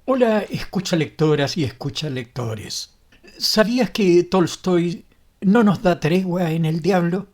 Hola, escucha lectoras y escucha lectores. ¿Sabías que Tolstoy no nos da tregua en el diablo?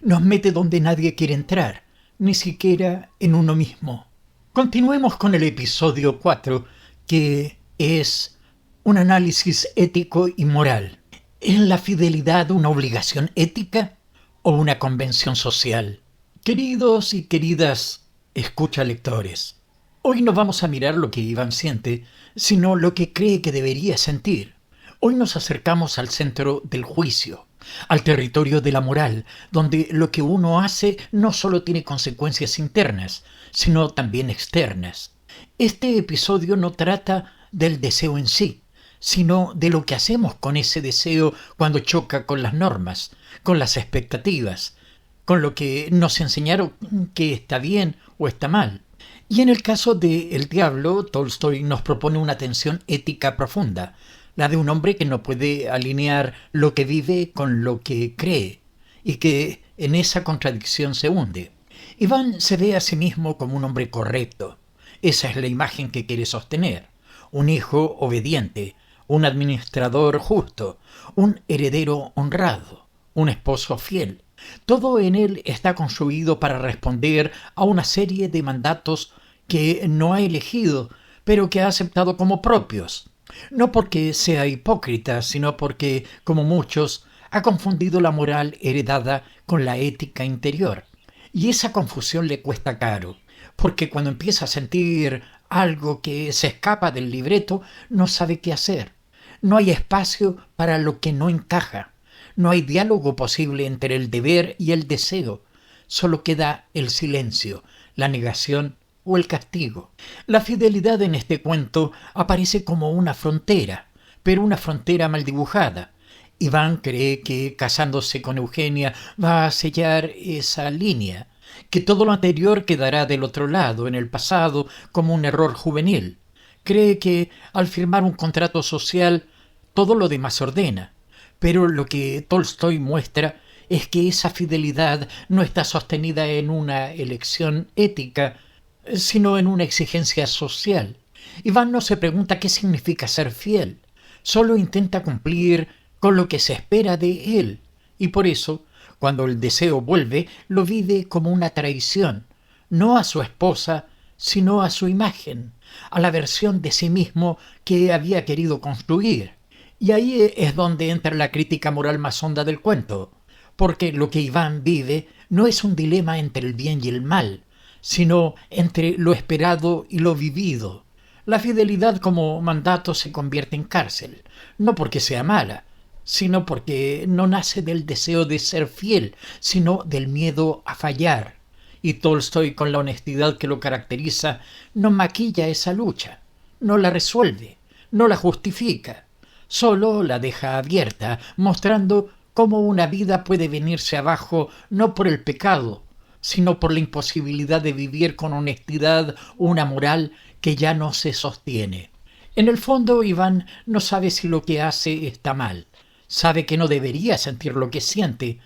Nos mete donde nadie quiere entrar, ni siquiera en uno mismo. Continuemos con el episodio 4, que es un análisis ético y moral. ¿Es la fidelidad una obligación ética o una convención social? Queridos y queridas escucha lectores, hoy no vamos a mirar lo que Iván siente, sino lo que cree que debería sentir. Hoy nos acercamos al centro del juicio, al territorio de la moral, donde lo que uno hace no solo tiene consecuencias internas, sino también externas. Este episodio no trata del deseo en sí, sino de lo que hacemos con ese deseo cuando choca con las normas, con las expectativas, con lo que nos enseñaron que está bien o está mal. Y en el caso de El Diablo, Tolstoy nos propone una tensión ética profunda, la de un hombre que no puede alinear lo que vive con lo que cree, y que en esa contradicción se hunde. Iván se ve a sí mismo como un hombre correcto. Esa es la imagen que quiere sostener. Un hijo obediente, un administrador justo, un heredero honrado, un esposo fiel. Todo en él está construido para responder a una serie de mandatos que no ha elegido, pero que ha aceptado como propios. No porque sea hipócrita, sino porque, como muchos, ha confundido la moral heredada con la ética interior. Y esa confusión le cuesta caro, porque cuando empieza a sentir algo que se escapa del libreto, no sabe qué hacer. No hay espacio para lo que no encaja. No hay diálogo posible entre el deber y el deseo. Solo queda el silencio, la negación o el castigo. La fidelidad en este cuento aparece como una frontera, pero una frontera mal dibujada. Iván cree que casándose con Eugenia va a sellar esa línea, que todo lo anterior quedará del otro lado, en el pasado, como un error juvenil. Cree que al firmar un contrato social todo lo demás ordena. Pero lo que Tolstoy muestra es que esa fidelidad no está sostenida en una elección ética, sino en una exigencia social. Iván no se pregunta qué significa ser fiel, solo intenta cumplir con lo que se espera de él, y por eso, cuando el deseo vuelve, lo vive como una traición, no a su esposa, sino a su imagen, a la versión de sí mismo que había querido construir. Y ahí es donde entra la crítica moral más honda del cuento, porque lo que Iván vive no es un dilema entre el bien y el mal, sino entre lo esperado y lo vivido. La fidelidad como mandato se convierte en cárcel, no porque sea mala, sino porque no nace del deseo de ser fiel, sino del miedo a fallar. Y Tolstoy, con la honestidad que lo caracteriza, no maquilla esa lucha, no la resuelve, no la justifica. Solo la deja abierta, mostrando cómo una vida puede venirse abajo no por el pecado, sino por la imposibilidad de vivir con honestidad una moral que ya no se sostiene. En el fondo, Iván no sabe si lo que hace está mal. Sabe que no debería sentir lo que siente,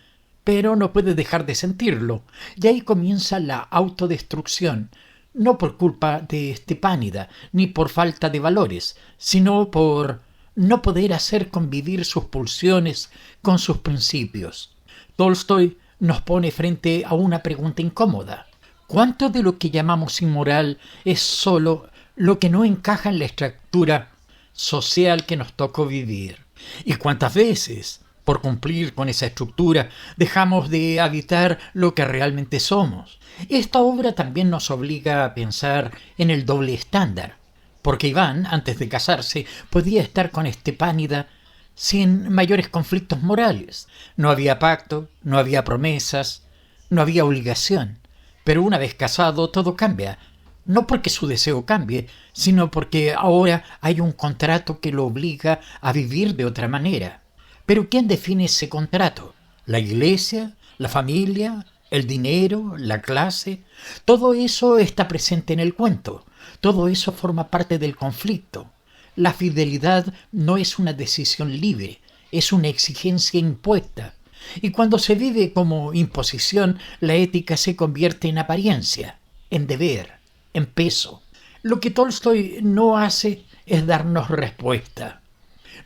pero no puede dejar de sentirlo, y ahí comienza la autodestrucción, no por culpa de Stepánida, ni por falta de valores, sino por no poder hacer convivir sus pulsiones con sus principios. Tolstoy nos pone frente a una pregunta incómoda. ¿Cuánto de lo que llamamos inmoral es solo lo que no encaja en la estructura social que nos tocó vivir? ¿Y cuántas veces, por cumplir con esa estructura, dejamos de habitar lo que realmente somos? Esta obra también nos obliga a pensar en el doble estándar, porque Iván, antes de casarse, podía estar con Stepánida sin mayores conflictos morales. No había pacto, no había promesas, no había obligación. Pero una vez casado todo cambia, no porque su deseo cambie, sino porque ahora hay un contrato que lo obliga a vivir de otra manera. Pero ¿quién define ese contrato? ¿La iglesia? ¿La familia? ¿El dinero? ¿La clase? Todo eso está presente en el cuento. Todo eso forma parte del conflicto. La fidelidad no es una decisión libre, es una exigencia impuesta. Y cuando se vive como imposición, la ética se convierte en apariencia, en deber, en peso. Lo que Tolstoy no hace es darnos respuesta.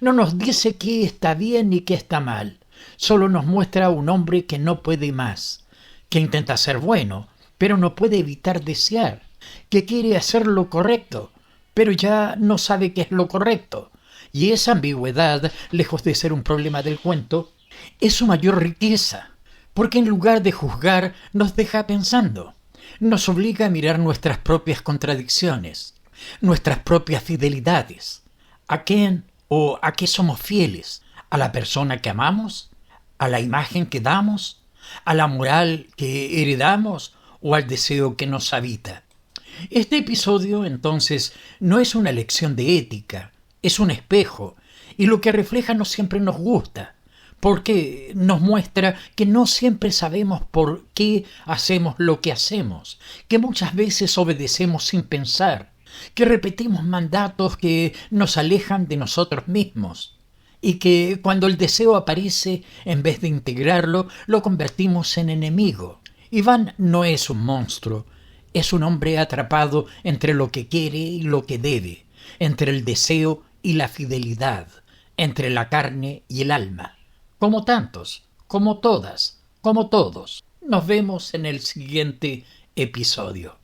No nos dice qué está bien y qué está mal. Solo nos muestra a un hombre que no puede más, que intenta ser bueno, pero no puede evitar desear, que quiere hacer lo correcto, pero ya no sabe qué es lo correcto. Y esa ambigüedad, lejos de ser un problema del cuento, es su mayor riqueza, porque en lugar de juzgar nos deja pensando, nos obliga a mirar nuestras propias contradicciones, nuestras propias fidelidades. ¿A quién o a qué somos fieles? ¿A la persona que amamos? ¿A la imagen que damos? ¿A la moral que heredamos? ¿O al deseo que nos habita? Este episodio, entonces, no es una lección de ética, es un espejo, y lo que refleja no siempre nos gusta, porque nos muestra que no siempre sabemos por qué hacemos lo que hacemos, que muchas veces obedecemos sin pensar, que repetimos mandatos que nos alejan de nosotros mismos, y que cuando el deseo aparece, en vez de integrarlo, lo convertimos en enemigo. Iván no es un monstruo, es un hombre atrapado entre lo que quiere y lo que debe, entre el deseo y la fidelidad, entre la carne y el alma. Como tantos, como todas, como todos. Nos vemos en el siguiente episodio.